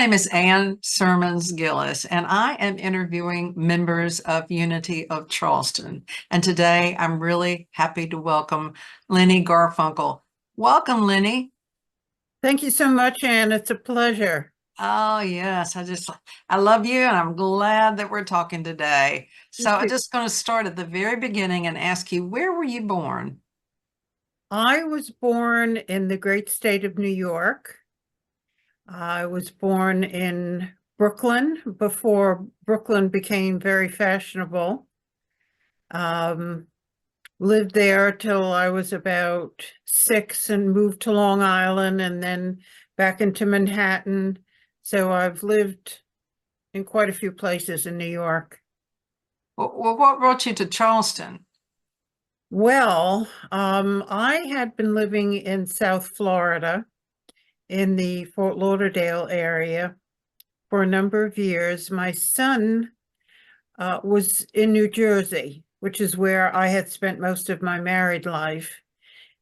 name is Ann Sermons Gillis, and I am interviewing members of Unity of Charleston. And today I'm really happy to welcome Leni Garfunkel. Welcome, Leni. Thank you so much, Anne. It's a pleasure. Oh, yes. I love you, and I'm glad that we're talking today. You So I'm too. just going to start at the very beginning and ask you, where were you born? I was born in the great state of New York. I was born in Brooklyn before Brooklyn became very fashionable. Um, Lived there till I was about 6 and moved to Long Island and then back into Manhattan. So I've lived in quite a few places in New York. Well, what brought you to Charleston? Well, I had been living in South Florida in the Fort Lauderdale area for a number of years. My son was in New Jersey, which is where I had spent most of my married life.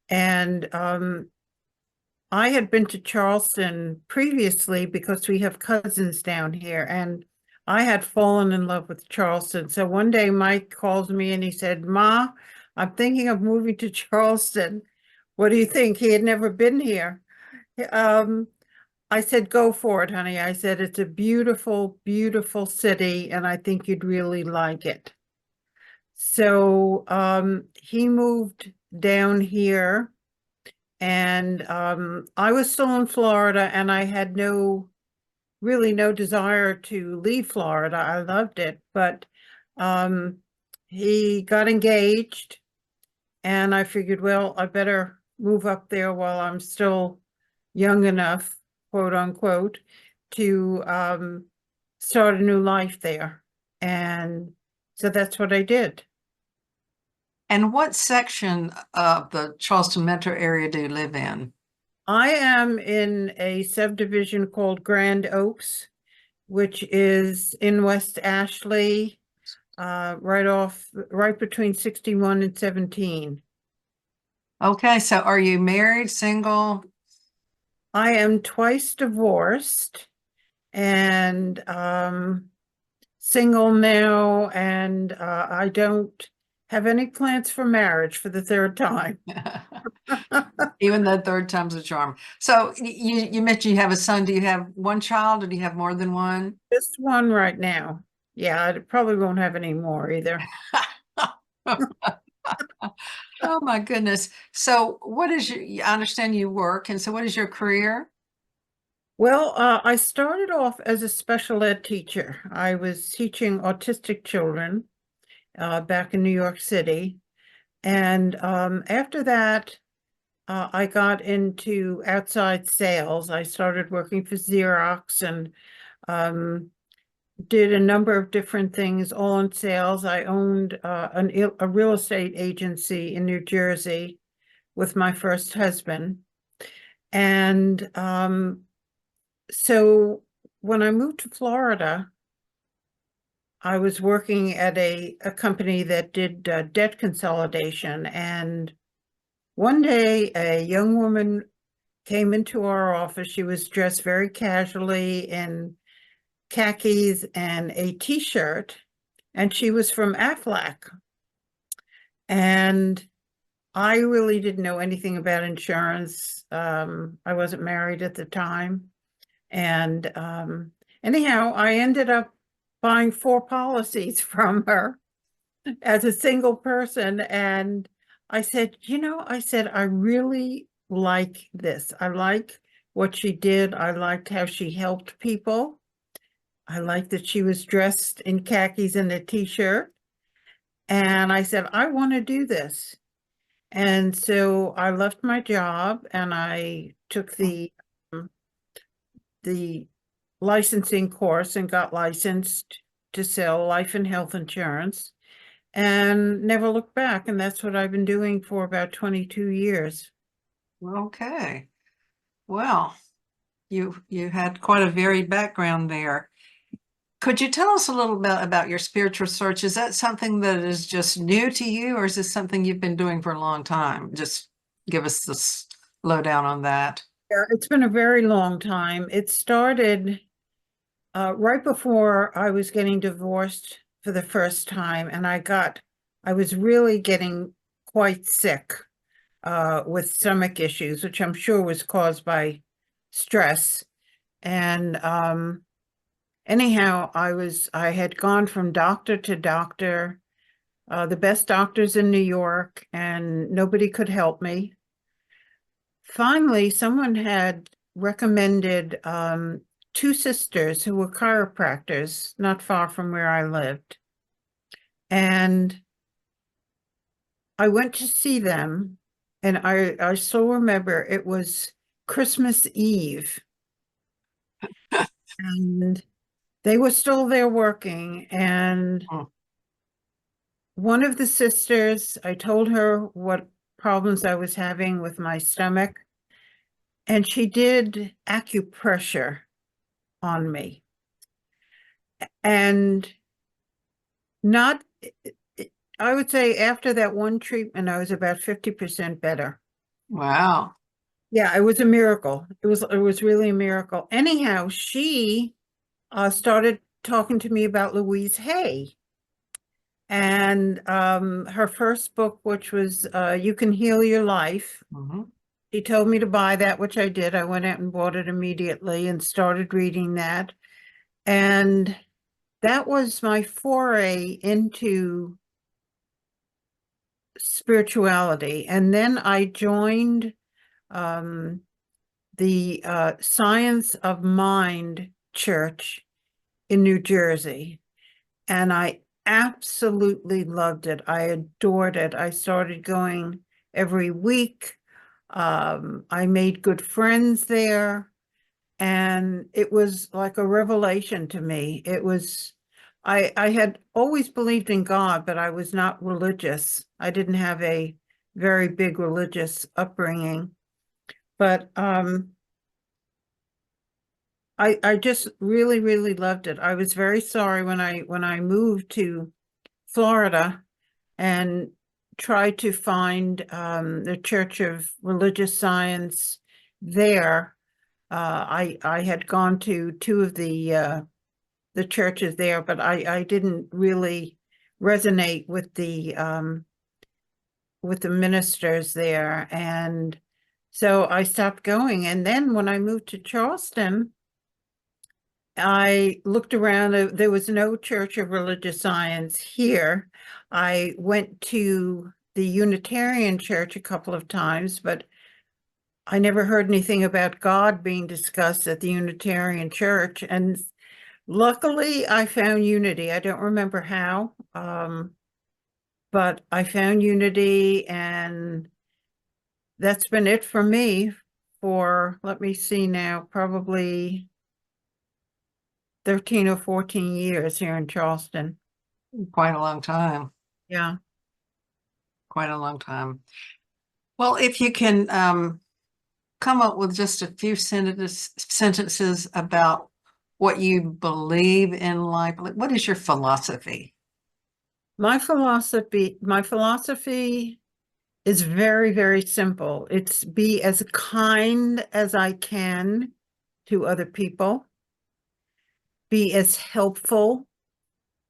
And I had been to Charleston previously because we have cousins down here, and I had fallen in love with Charleston. So one day Mike calls me and he said, "Ma, I'm thinking of moving to Charleston. What do you think?" He had never been here. Um, I said, "Go for it, honey." I said, "It's a beautiful, beautiful city, and I think you'd really like it." So he moved down here, and I was still in Florida, and I had really no desire to leave Florida. I loved it, but um, he got engaged, and I figured, well, I better move up there while I'm still young enough, quote unquote, to start a new life there. And so that's what I did. And what section of the Charleston metro area do you live in? I am in a subdivision called Grand Oaks, which is in West Ashley, right between 61 and 17. Okay, so are you married, single? I am twice divorced and single now, and I don't have any plans for marriage for the third time. Even though third time's a charm. So you mentioned you have a son. Do you have one child or do you have more than one? Just one right now. Yeah, I probably won't have any more either. Oh my goodness. So what is I understand you work, and so what is your career? Well, I started off as a special ed teacher. I was teaching autistic children back in New York City. And after that, I got into outside sales. I started working for Xerox and um, did a number of different things, all in sales. I owned a real estate agency in New Jersey with my first husband. And so when I moved to Florida, I was working at a company that did debt consolidation. And one day, a young woman came into our office. She was dressed very casually in khakis and a t-shirt, and she was from Aflac. And I really didn't know anything about insurance. I wasn't married at the time. And anyhow, I ended up buying 4 policies from her as a single person. And I said, I really like this. I like what she did. I liked how she helped people. I liked that she was dressed in khakis and a t-shirt. And I said, I want to do this. And so I left my job and I took the licensing course and got licensed to sell life and health insurance and never looked back. And that's what I've been doing for about 22 years. Okay. Well, you had quite a varied background there. Could you tell us a little bit about your spiritual search? Is that something that is just new to you, or is this something you've been doing for a long time? Just give us this lowdown on that. Yeah, it's been a very long time. It started right before I was getting divorced for the first time, and I was really getting quite sick with stomach issues, which I'm sure was caused by stress. And anyhow, I had gone from doctor to doctor, the best doctors in New York, and nobody could help me. Finally, someone had recommended two sisters who were chiropractors not far from where I lived. And I went to see them, and I still remember it was Christmas Eve, and they were still there working. And Mm. one of the sisters, I told her what problems I was having with my stomach, and she did acupressure on me. And not, I would say after that one treatment, I was about 50% better. Wow. Yeah, it was a miracle. It was really a miracle. Anyhow, she started talking to me about Louise Hay and her first book, which was You Can Heal Your Life. Mhm. She told me to buy that, which I did. I went out and bought it immediately and started reading that. And that was my foray into spirituality. And then I joined um, the Science of Mind Church in New Jersey. And I absolutely loved it. I adored it. I started going every week. I made good friends there. And it was like a revelation to me. I had always believed in God, but I was not religious. I didn't have a very big religious upbringing. But I just really, really loved it. I was very sorry when I moved to Florida and tried to find the Church of Religious Science there. I had gone to two of the churches there, but I didn't really resonate with the ministers there, and so I stopped going. And then when I moved to Charleston, I looked around. There was no Church of Religious Science here. I went to the Unitarian Church a couple of times, but I never heard anything about God being discussed at the Unitarian Church. And luckily, I found unity. I don't remember how, but I found unity, and that's been it for me for, let me see now, probably 13 or 14 years here in Charleston. Quite a long time. Yeah. Quite a long time. Well, if you can come up with just a few sentences about what you believe in life, like, what is your philosophy? My philosophy is very, very simple. It's be as kind as I can to other people, be as helpful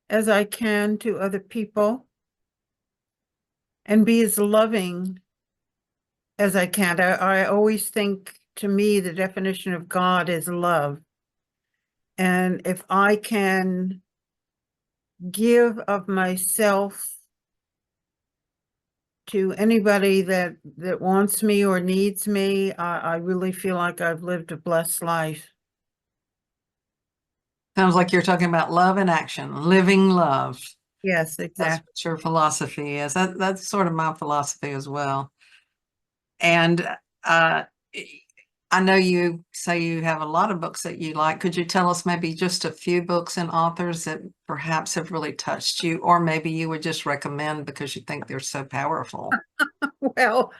as I can to other people, and be as loving as I can. I always think, to me, the definition of God is love. And if I can give of myself to anybody that wants me or needs me, I really feel like I've lived a blessed life. Sounds like you're talking about love in action, living love. Yes, That's exactly. what your philosophy is. That's sort of my philosophy as well. And uh, I know you say you have a lot of books that you like. Could you tell us maybe just a few books and authors that perhaps have really touched you, or maybe you would just recommend because you think they're so powerful? Well,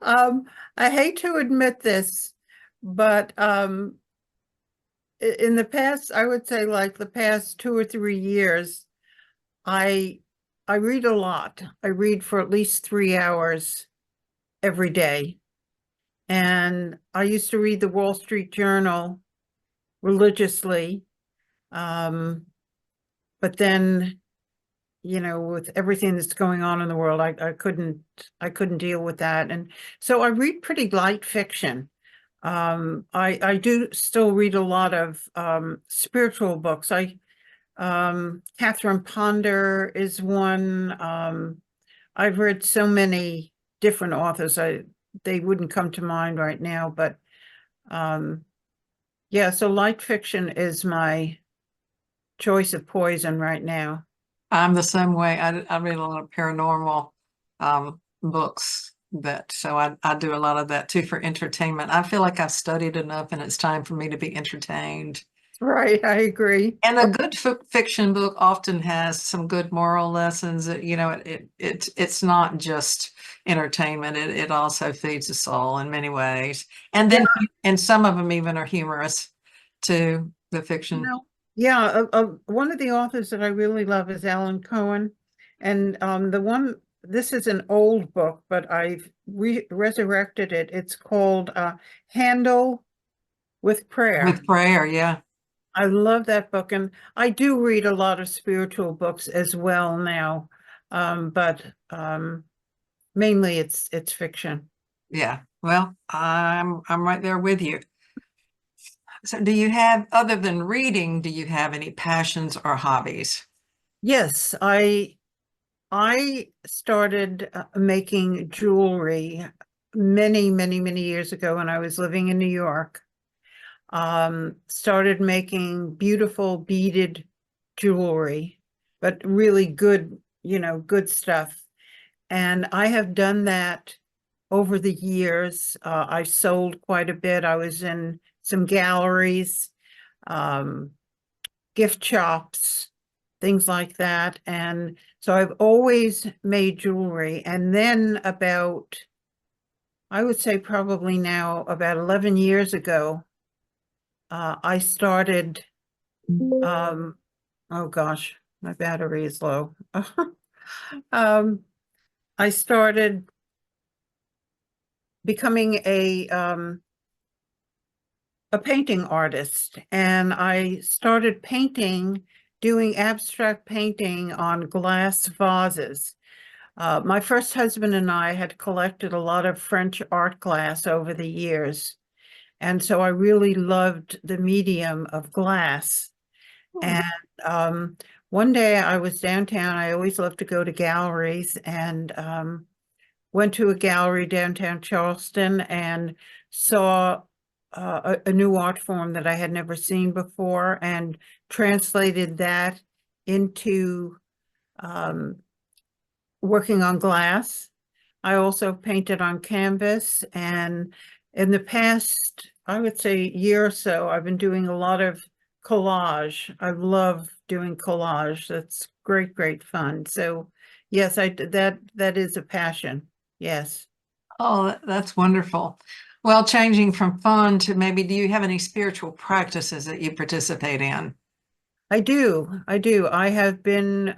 um, I hate to admit this, but in the past, I would say like the past 2 or 3 years, I I read a lot. I read for at least 3 hours every day. And I used to read the Wall Street Journal religiously. But then, with everything that's going on in the world, I couldn't deal with that. And so I read pretty light fiction. I do still read a lot of spiritual books. Catherine Ponder is one. I've read so many different authors. They wouldn't come to mind right now, but yeah, so light fiction is my choice of poison right now. I'm the same way. I read a lot of paranormal books so I do a lot of that too for entertainment. I feel like I've studied enough and it's time for me to be entertained. Right, I agree. And a good fiction book often has some good moral lessons. It's not just entertainment. It also feeds the soul in many ways. And Yeah, then, and some of them even are humorous too, the fiction. Yeah, one of the authors that I really love is Alan Cohen. And this is an old book, but I've resurrected it. It's called Handle with Prayer. With prayer, yeah. I love that book, and I do read a lot of spiritual books as well now, but mainly it's fiction. Yeah. Well, I'm right there with you. So do you have, other than reading, do you have any passions or hobbies? Yes, I started making jewelry many, many, many years ago when I was living in New York. Started making beautiful beaded jewelry, but really good, good stuff. And I have done that over the years. I sold quite a bit. I was in some galleries, um, gift shops, things like that. And so I've always made jewelry. And then I would say probably now about 11 years ago, I started, oh gosh, my battery is low. Um, I started becoming a painting artist, and I started doing abstract painting on glass vases. My first husband and I had collected a lot of French art glass over the years, and so I really loved the medium of glass. Hmm. And one day I was downtown. I always love to go to galleries, and went to a gallery downtown Charleston and saw a new art form that I had never seen before, and translated that into working on glass. I also painted on canvas, and in the past, I would say year or so, I've been doing a lot of collage. I love doing collage. That's great, great fun. So yes, that is a passion. Yes, Oh, that's wonderful. Well, changing from fun to maybe, do you have any spiritual practices that you participate in? I do. I do. I have been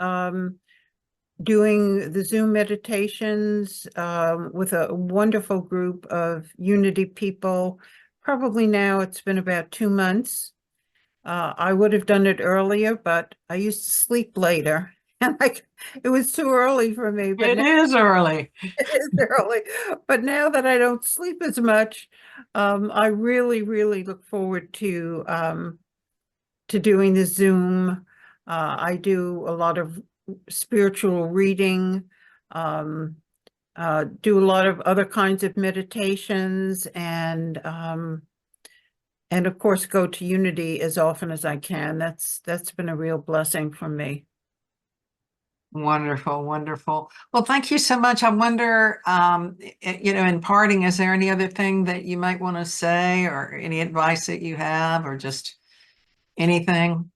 doing the Zoom meditations with a wonderful group of Unity people. Probably now it's been about 2 months. I would have done it earlier, but I used to sleep later, and it was too early for me. But It now is early. it is early. But now that I don't sleep as much, I really, really look forward to doing the Zoom. I do a lot of spiritual reading, do a lot of other kinds of meditations, and of course go to Unity as often as I can. That's been a real blessing for me. Wonderful, wonderful. Well, thank you so much. I wonder, in parting, is there any other thing that you might want to say or any advice that you have or just anything?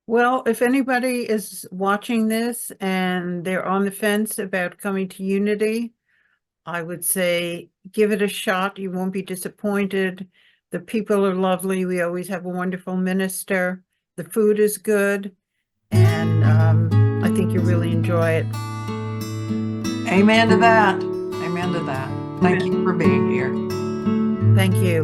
Well, if anybody is watching this and they're on the fence about coming to Unity, I would say give it a shot. You won't be disappointed. The people are lovely. We always have a wonderful minister. The food is good, and I think you'll really enjoy it. Amen to that. Amen to that. Thank you for being here. Thank you.